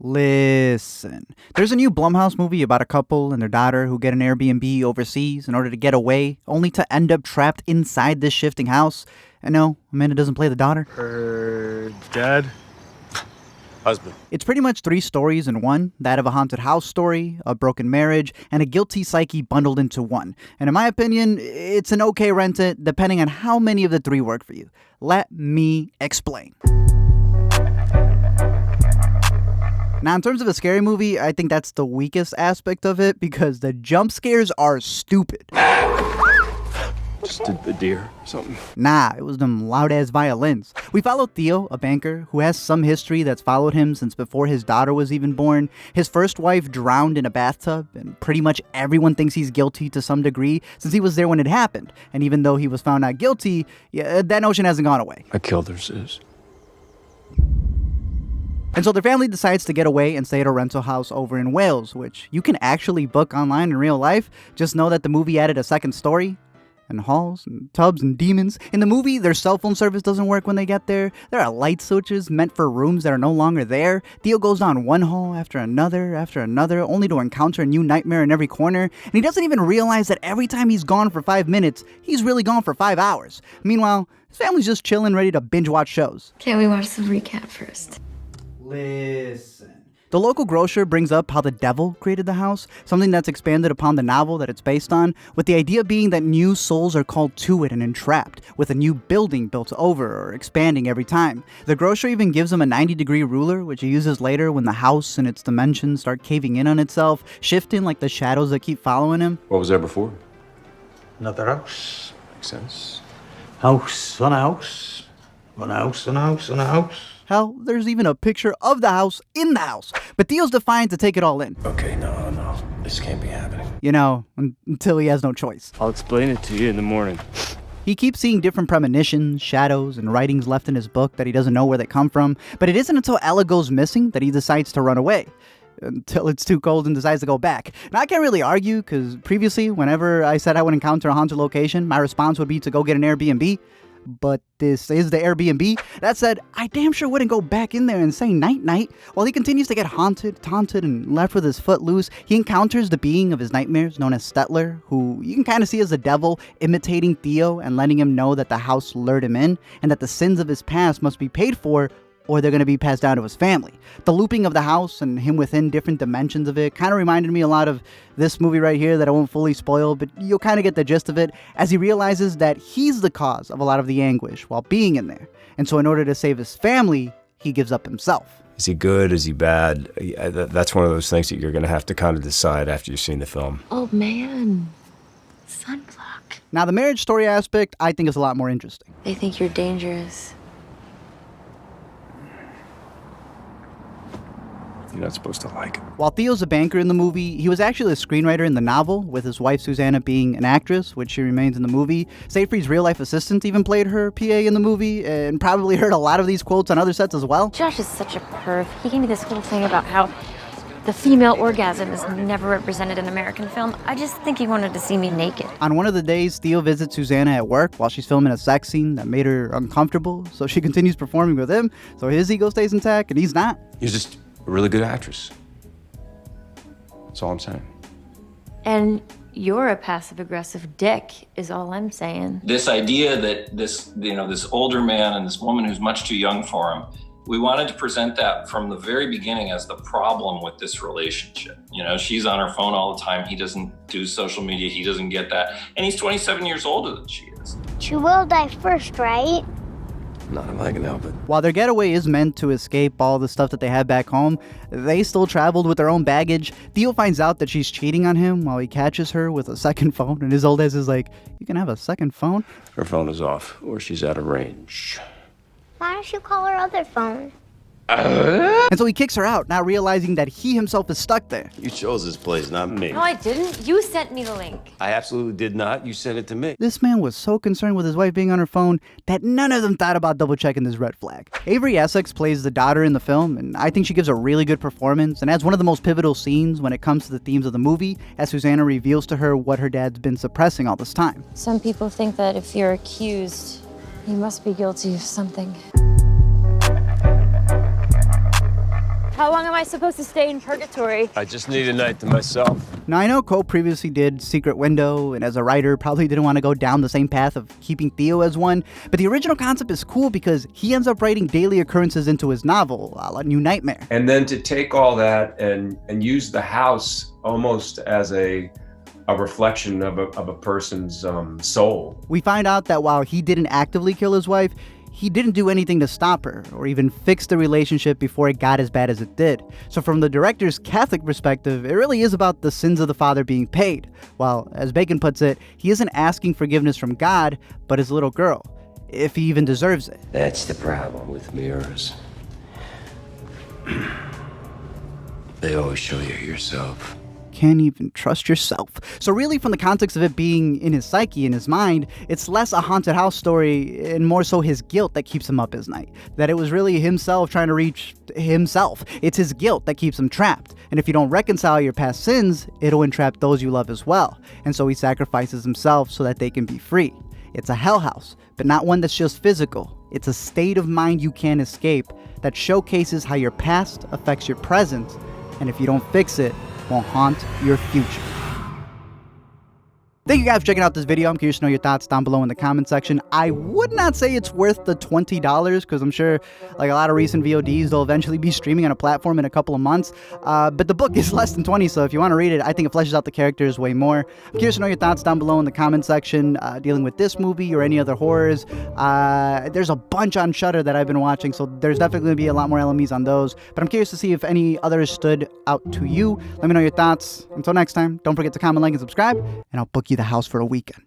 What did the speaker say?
Listen, there's a new Blumhouse movie about a couple and their daughter who get an Airbnb overseas in order to get away, only to end up trapped inside this shifting house. And no, Amanda doesn't play the daughter. Her dad? Husband. It's pretty much 3 stories in one, that of a haunted house story, a broken marriage, and a guilty psyche bundled into one. And in my opinion, it's an okay rent it, depending on how many of the 3 work for you. Let me explain. Now, in terms of a scary movie, I think that's the weakest aspect of it because the jump scares are stupid. Just a deer or something. Nah, it was them loud-ass violins. We follow Tiiu, a banker who has some history that's followed him since before his daughter was even born. His first wife drowned in a bathtub, and pretty much everyone thinks he's guilty to some degree since he was there when it happened. And even though he was found not guilty, that notion hasn't gone away. I killed her, sis. And so their family decides to get away and stay at a rental house over in Wales, which you can actually book online in real life. Just know that the movie added a second story. And halls, and tubs, and demons. In the movie, their cell phone service doesn't work when they get there. There are light switches meant for rooms that are no longer there. Tiiu goes down one hall after another, only to encounter a new nightmare in every corner. And he doesn't even realize that every time he's gone for 5 minutes, he's really gone for 5 hours. Meanwhile, his family's just chilling, ready to binge watch shows. Can't we watch the recap first? Listen. The local grocer brings up how the devil created the house, something that's expanded upon the novel that it's based on, with the idea being that new souls are called to it and entrapped, with a new building built over or expanding every time. The grocer even gives him a 90-degree ruler, which he uses later when the house and its dimensions start caving in on itself, shifting like the shadows that keep following him. What was there before? Another house. Makes sense. House on a house. One house on a house on a house. Hell, there's even a picture of the house in the house. But Tiiu's defiant to take it all in. Okay, no. This can't be happening. You know, until he has no choice. I'll explain it to you in the morning. He keeps seeing different premonitions, shadows, and writings left in his book that he doesn't know where they come from. But it isn't until Ella goes missing that he decides to run away. Until it's too cold and decides to go back. Now, I can't really argue, because previously, whenever I said I would encounter a haunted location, my response would be to go get an Airbnb. But this is the Airbnb. That said, I damn sure wouldn't go back in there and say night-night. While he continues to get haunted, taunted, and left with his foot loose, he encounters the being of his nightmares, known as Stettler, who you can kind of see as the devil imitating Tiiu and letting him know that the house lured him in, and that the sins of his past must be paid for, or they're going to be passed down to his family. The looping of the house and him within different dimensions of it kind of reminded me a lot of this movie right here that I won't fully spoil, but you'll kind of get the gist of it as he realizes that he's the cause of a lot of the anguish while being in there. And so in order to save his family, he gives up himself. Is he good? Is he bad? That's one of those things that you're going to have to kind of decide after you've seen the film. Oh man, sunblock. Now the marriage story aspect, I think is a lot more interesting. They think you're dangerous. You're not supposed to like it. While Tiiu's a banker in the movie, he was actually a screenwriter in the novel, with his wife Susanna being an actress, which she remains in the movie. Seyfried's real-life assistant even played her PA in the movie, and probably heard a lot of these quotes on other sets as well. Josh is such a perv. He gave me this whole thing about how the female orgasm is never represented in American film. I just think he wanted to see me naked. On one of the days, Tiiu visits Susanna at work while she's filming a sex scene that made her uncomfortable, so she continues performing with him, so his ego stays intact, and he's not. You're just a really good actress. That's all I'm saying. And you're a passive-aggressive dick, is all I'm saying. This idea that this older man and this woman who's much too young for him, we wanted to present that from the very beginning as the problem with this relationship. You know, she's on her phone all the time. He doesn't do social media. He doesn't get that. And he's 27 years older than she is. She will die first, right? Not if I can help it. While their getaway is meant to escape all the stuff that they had back home, they still traveled with their own baggage. Tiiu finds out that she's cheating on him while he catches her with a second phone, and his old ass is like, "You can have a second phone?" Her phone is off, or she's out of range. Why don't you call her other phone? And so he kicks her out, not realizing that he himself is stuck there. You chose this place, not me. No, I didn't. You sent me the link. I absolutely did not. You sent it to me. This man was so concerned with his wife being on her phone that none of them thought about double-checking this red flag. Avery Essex plays the daughter in the film, and I think she gives a really good performance and has one of the most pivotal scenes when it comes to the themes of the movie, as Susanna reveals to her what her dad's been suppressing all this time. Some people think that if you're accused, you must be guilty of something. How long am I supposed to stay in purgatory? I just need a night to myself. Now, I know Koepp previously did Secret Window, and as a writer, probably didn't want to go down the same path of keeping Tiiu as one, but the original concept is cool because he ends up writing daily occurrences into his novel, a la New Nightmare. And then to take all that and use the house almost as a reflection of a person's soul. We find out that while he didn't actively kill his wife, he didn't do anything to stop her or even fix the relationship before it got as bad as it did. So from the director's Catholic perspective, it really is about the sins of the father being paid. While, as Bacon puts it, he isn't asking forgiveness from God, but his little girl, if he even deserves it. That's the problem with mirrors. They always show you yourself. Can't even trust yourself. So really, from the context of it being in his psyche, in his mind, it's less a haunted house story and more so his guilt that keeps him up his night. That it was really himself trying to reach himself. It's his guilt that keeps him trapped. And if you don't reconcile your past sins, it'll entrap those you love as well. And so he sacrifices himself so that they can be free. It's a hell house, but not one that's just physical. It's a state of mind you can't escape that showcases how your past affects your present, and if you don't fix it, will haunt your future. Thank you guys for checking out this video. I'm curious to know your thoughts down below in the comment section. I would not say it's worth the $20 because I'm sure, like a lot of recent VODs, they'll eventually be streaming on a platform in a couple of months. But the book is less than $20, so if you want to read it, I think it fleshes out the characters way more. I'm curious to know your thoughts down below in the comment section dealing with this movie or any other horrors. There's a bunch on Shudder that I've been watching, so there's definitely going to be a lot more LMEs on those. But I'm curious to see if any others stood out to you. Let me know your thoughts. Until next time, don't forget to comment, like, and subscribe, and I'll book you the house for a weekend.